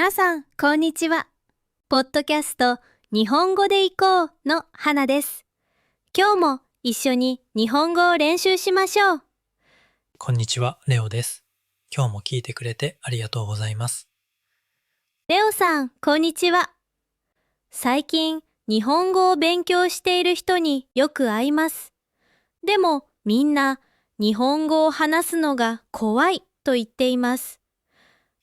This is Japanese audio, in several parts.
皆さん、こんにちは。ポッドキャスト日本語でいこうの花です。今日も一緒に日本語を練習しましょう。こんにちは、レオです。今日も聞いてくれてありがとうございます。レオさん、こんにちは。最近、日本語を勉強している人によく会います。でも、みんな、日本語を話すのが怖いと言っています。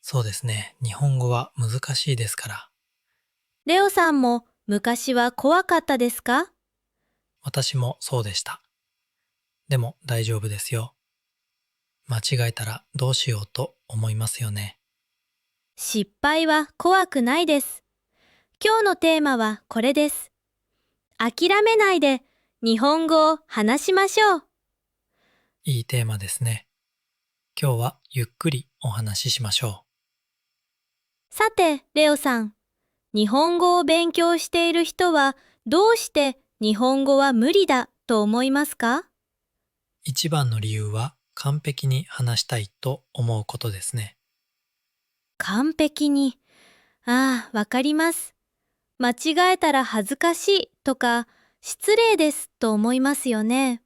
そうですね、日本語は難しいですから。レオさんも昔は怖かったですか？私もそうでした。でも大丈夫ですよ。間違えたらどうしようと思いますよね。失敗は怖くないです。今日のテーマはこれです。諦めないで日本語を話しましょう。いいテーマですね。今日はゆっくりお話ししましょさて、レオさん、日本語を勉強している人はどうして日本語は無理だと思いますか？う。一番の理由は完璧に話したいと思うことですね。完璧に。わかります。間違えたら恥ずかしいとか失礼ですと思いますよね。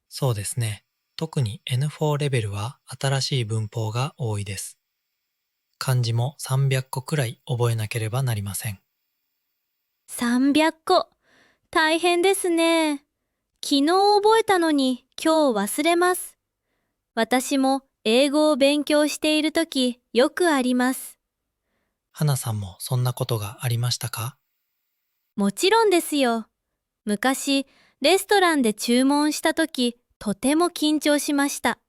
そうですね。特に N4 レベルは新しい文法が多いです。漢字も300個くらい覚えなければなりません。300個。大変ですね。昨日覚えたのに今日忘れます。私も英語を勉強しているときよくあります。花さんもそんなことがありましたか？もちろんですよ。昔、レストランで注文したときとても緊張しました。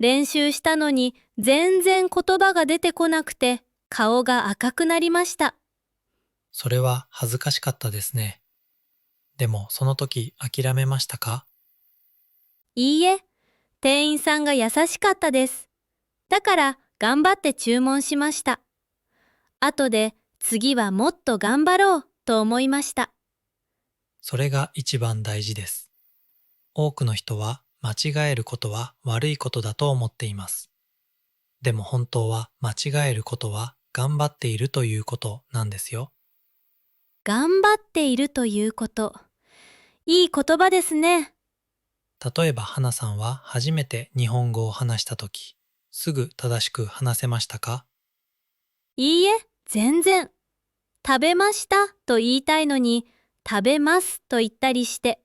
練習したのに全然言葉が出てこなくて顔が赤くなりました。それは恥ずかしかったですね。でもその時諦めましたか？いいえ、店員さんが優しかったです。だから頑張って注文しました。後で次はもっと頑張ろうと思いました。それが一番大事です。多くの人は間違えることは悪いことだと思っています。でも本当は間違えることは頑張っているということなんですよ。頑張っているということ。いい言葉ですね。例えば花さんは初めて日本語を話した時、すぐ正しく話せましたか？いいえ、全然。食べましたと言いたいのに、食べますと言ったりして。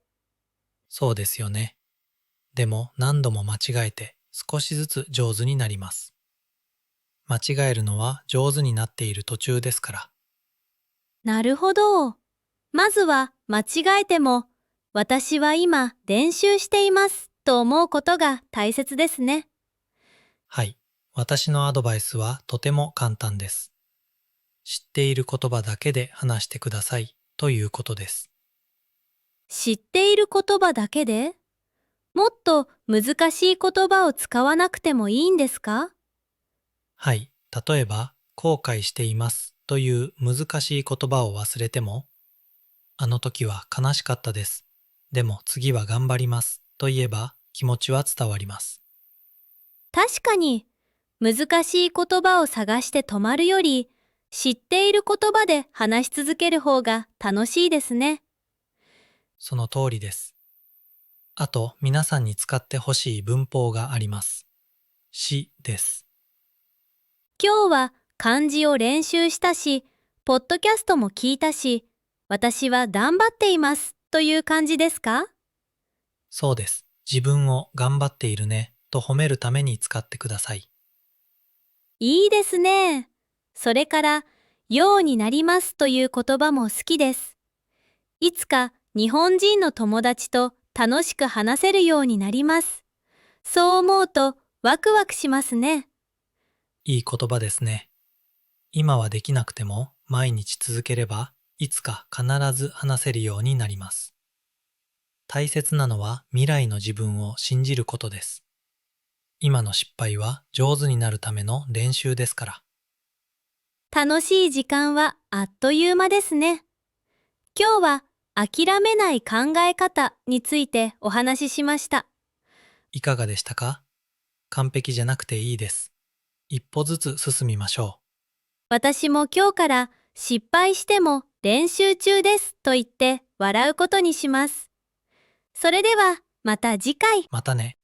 そうですよね。でも何度も間違えて少しずつ上手になります。間違えるのは上手になっている途中ですから。なるほど。まずは間違えても、私は今練習していますと思うことが大切ですね。はい。私のアドバイスはとても簡単です。知っている言葉だけで話してくださいということです。知っている言葉だけでもっと難しい言葉を使わなくてもいいんですか？はい。例えば、後悔していますという難しい言葉を忘れても、あの時は悲しかったです。でも次は頑張りますと言えば気持ちは伝わります。確かに、難しい言葉を探して止まるより、知っている言葉で話し続ける方が楽しいですね。その通りです。あと、皆さんに使ってほしい文法があります。しです。今日は漢字を練習したし、ポッドキャストも聞いたし、私は頑張っていますという感じですか？そうです。自分を頑張っているねと褒めるために使ってください。いいですね。それから、ようになりますという言葉も好きです。いつか日本人の友達と楽しく話せるようになります。そう思うとワクワクしますね。いい言葉ですね。今はできなくても毎日続ければいつか必ず話せるようになります。大切なのは未来の自分を信じることです。今の失敗は上手になるための練習ですから。楽しい時間はあっという間ですね。今日は諦めない考え方についてお話ししました。いかがでしたか？完璧じゃなくていいです。一歩ずつ進みましょう。私も今日から失敗しても練習中ですと言って笑うことにします。それではまた次回。またね。